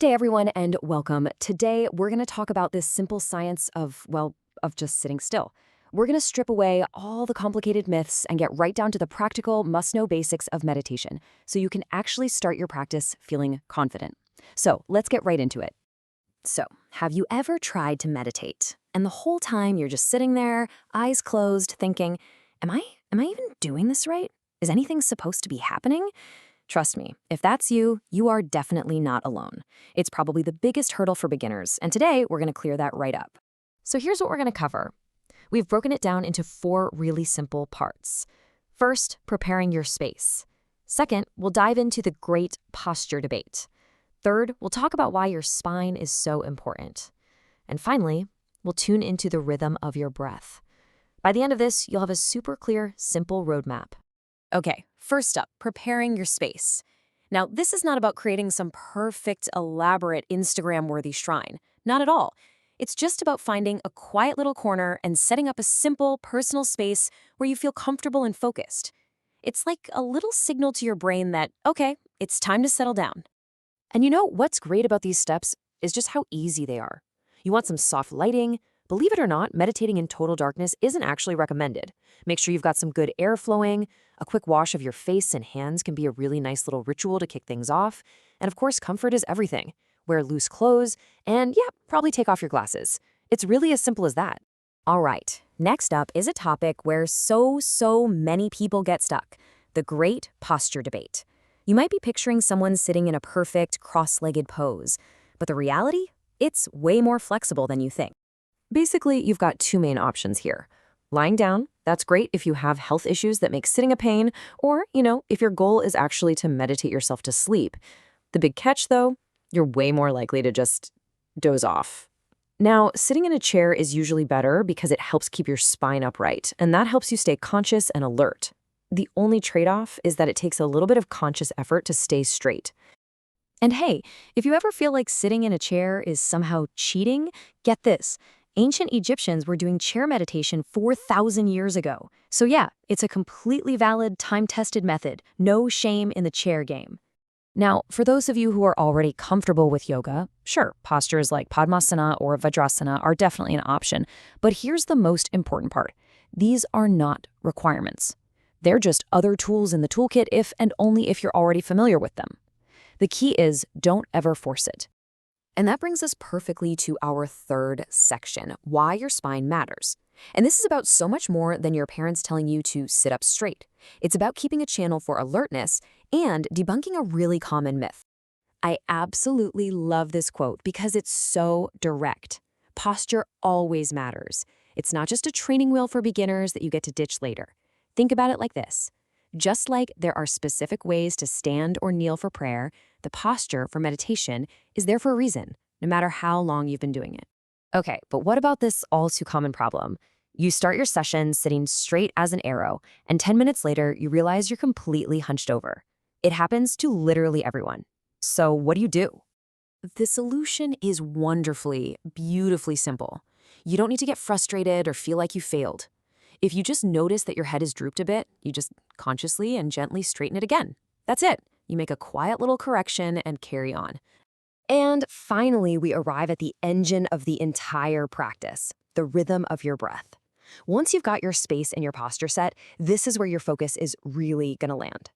Hey everyone, and welcome. Today, we're going to talk about this simple science of just sitting still. We're going to strip away all the complicated myths and get right down to the practical, must-know basics of meditation so you can actually start your practice feeling confident. So, let's get right into it. So, have you ever tried to meditate? And the whole time you're just sitting there, eyes closed, thinking, am I am I even doing this right? Is anything supposed to be happening? Trust me, if that's you, you are definitely not alone. It's probably the biggest hurdle for beginners, and today we're going to clear that right up. So here's what we're going to cover. We've broken it down into 4 really simple parts. First, preparing your space. Second, we'll dive into the great posture debate. Third, we'll talk about why your spine is so important. And finally, we'll tune into the rhythm of your breath. By the end of this, you'll have a super clear, simple roadmap. Okay, first up, preparing your space. Now, this is not about creating some perfect, elaborate, Instagram-worthy shrine. Not at all. It's just about finding a quiet little corner and setting up a simple, personal space where you feel comfortable and focused. It's like a little signal to your brain that, okay, it's time to settle down. And you know what's great about these steps is just how easy they are. You want some soft lighting. Believe it or not, meditating in total darkness isn't actually recommended. Make sure you've got some good air flowing. A quick wash of your face and hands can be a really nice little ritual to kick things off. And of course, comfort is everything. Wear loose clothes, and yeah, probably take off your glasses. It's really as simple as that. All right, next up is a topic where so many people get stuck: the great posture debate. You might be picturing someone sitting in a perfect cross-legged pose, but the reality? It's way more flexible than you think. Basically, you've got 2 main options here. Lying down, that's great if you have health issues that make sitting a pain, or, if your goal is actually to meditate yourself to sleep. The big catch, though, you're way more likely to just doze off. Now, sitting in a chair is usually better because it helps keep your spine upright, and that helps you stay conscious and alert. The only trade-off is that it takes a little bit of conscious effort to stay straight. And hey, if you ever feel like sitting in a chair is somehow cheating, get this. Ancient Egyptians were doing chair meditation 4,000 years ago. So yeah, it's a completely valid, time-tested method. No shame in the chair game. Now, for those of you who are already comfortable with yoga, sure, postures like Padmasana or Vajrasana are definitely an option. But here's the most important part. These are not requirements. They're just other tools in the toolkit if and only if you're already familiar with them. The key is don't ever force it. And that brings us perfectly to our third section, why your spine matters. And this is about so much more than your parents telling you to sit up straight. It's about keeping a channel for alertness and debunking a really common myth. I absolutely love this quote because it's so direct. Posture always matters. It's not just a training wheel for beginners that you get to ditch later. Think about it like this. Just like there are specific ways to stand or kneel for prayer, the posture for meditation is there for a reason, no matter how long you've been doing it. Okay, but what about this all-too-common problem? You start your session sitting straight as an arrow, and 10 minutes later, you realize you're completely hunched over. It happens to literally everyone. So what do you do? The solution is wonderfully, beautifully simple. You don't need to get frustrated or feel like you failed. If you just notice that your head is drooped a bit, you just consciously and gently straighten it again. That's it. You make a quiet little correction and carry on. And finally, we arrive at the engine of the entire practice, the rhythm of your breath. Once you've got your space and your posture set, this is where your focus is really going to land.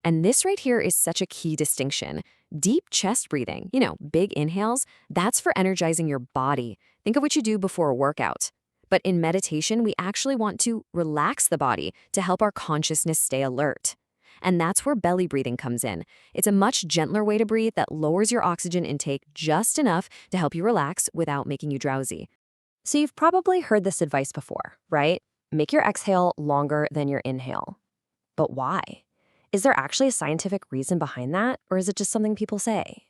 And this right here is such a key distinction. Deep chest breathing, big inhales, that's for energizing your body. Think of what you do before a workout. But in meditation, we actually want to relax the body to help our consciousness stay alert. And that's where belly breathing comes in. It's a much gentler way to breathe that lowers your oxygen intake just enough to help you relax without making you drowsy. So you've probably heard this advice before, right? Make your exhale longer than your inhale. But why? Is there actually a scientific reason behind that, or is it just something people say?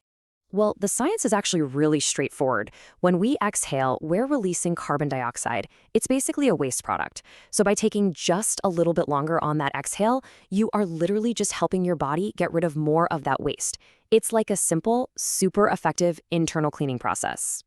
Well, the science is actually really straightforward. When we exhale, we're releasing carbon dioxide. It's basically a waste product. So by taking just a little bit longer on that exhale, you are literally just helping your body get rid of more of that waste. It's like a simple, super effective internal cleaning process.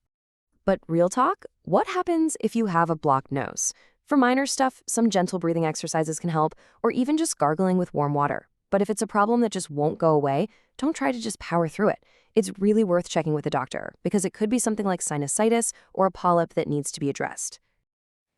But real talk, what happens if you have a blocked nose? For minor stuff, some gentle breathing exercises can help, or even just gargling with warm water. But if it's a problem that just won't go away, don't try to just power through it. it's really worth checking with a doctor because it could be something like sinusitis or a polyp that needs to be addressed.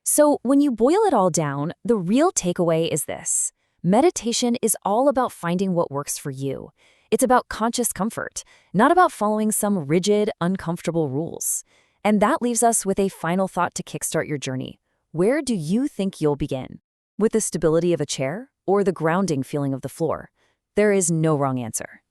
So, when you boil it all down, the real takeaway is this: meditation is all about finding what works for you. It's about conscious comfort, not about following some rigid, uncomfortable rules. And that leaves us with a final thought to kickstart your journey. Where do you think you'll begin? With the stability of a chair or the grounding feeling of the floor? There is no wrong answer.